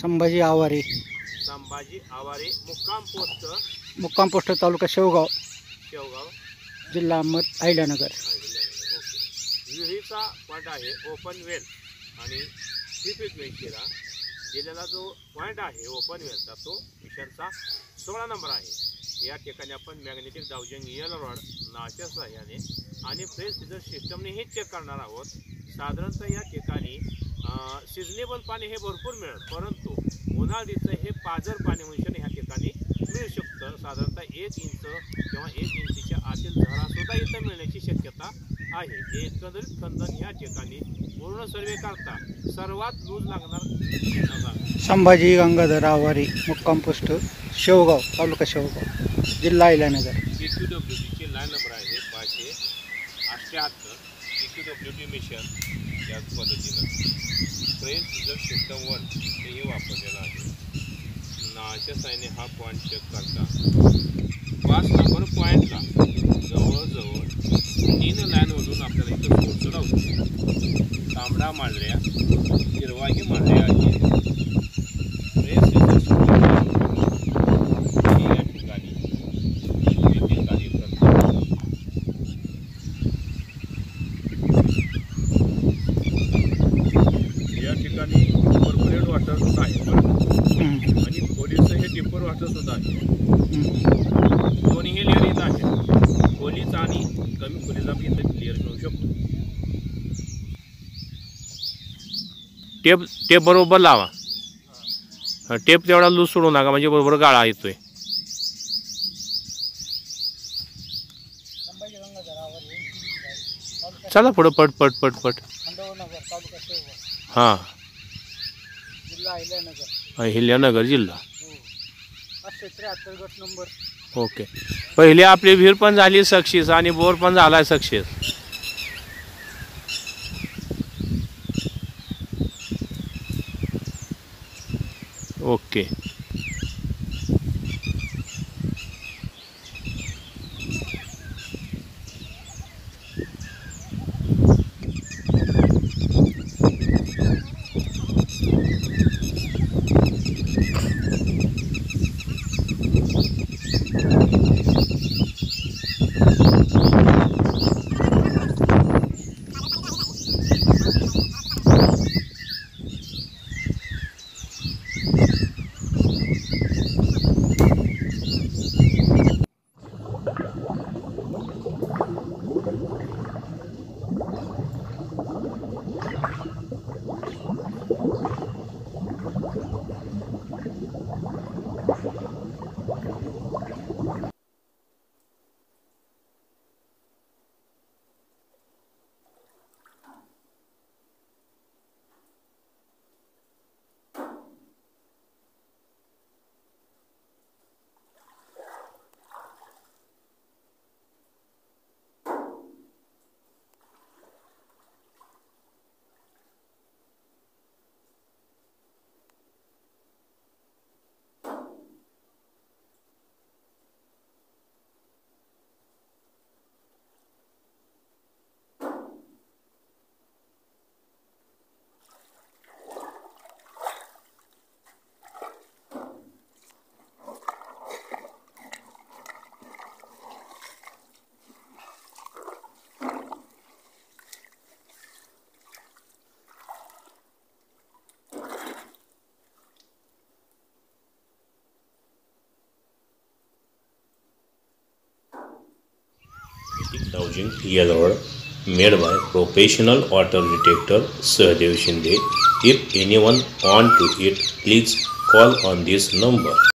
संभाजी आवारे मुक्काम पोस्ट तालुका शेवगाव जिल्हा अहिल्यानगर. विहिरीचा पॉईंट आहे ओपन वेल आणि 3 फीट वेलचीला दिलेला जो पॉईंट आहे ओपन वेलचा तो मिशनचा 16 नंबर आहे. या ठिकाणी आपण मॅग्नेटिक डाउजिंग एल रॉड नाच्या सहाय्याने आणि फ्रेश सीझर सिस्टमने हे चेक करणार आहोत. साधारणतः या ठिकाणी सिजनेबल पाणी हे भरपूर मिळेल, परंतु उन्हाळीचं हे पाझर पाणी म्हणून ह्या ठिकाणी मिळू शकतं. साधारणतः 1 इंच किंवा 1 इंचीच्या आतील झरासुद्धा इथं मिळण्याची शक्यता आहे. एकंदरीत खंदन ह्या ठिकाणी पूर्ण सर्वे करता सर्वात लूज लागणार संभाजी गंगाधर आवारे मुक्काम पोस्ट शेवगाव तालुका शेवगाव जिल्हा अहिल्यानगर. EQWTची लाईन नंबर आहे 578. EQWT मिशन याच पद्धतीनं फ्रेश सीझर सिस्टम 1 हे वापरलेलं आहे. नाच्या साईने हा पॉईंट चेक करता 5 नंबर पॉईंटला जवळजवळ 3 लाईनमधून आपल्याला इथं सोर्स लावतो. तांबडा मांढऱ्या हिरवाही मांढऱ्या आहे. फ्रेश सीझर सिस्टम या ठिकाणी कार्य करतात. या ठिकाणी कॉर्पोरेट वॉटर सुद्धा आहे आणि खोलीचं हे डिपर वॉटर सुद्धा आहे. दोन्ही लेअर इथं आहे. खोलीचा आणि कमी खोलीचा मी इथं क्लिअर करू शकतो. टेप बरोबर लावा. टेप तेवढा लूज सोडू नका म्हणजे बरोबर गाळा येतोय. चला पुढं पट पट पट पट. हां अहिल्यानगर जिल्हा. 573 गट नंबर. ओके. पहिले आपली विहीर पण झाली सक्सेस आणि बोर पण झाला success. Okay. Dowsing yellow made by professional water detector Sahadev Shinde. If anyone want to it, please call on this number.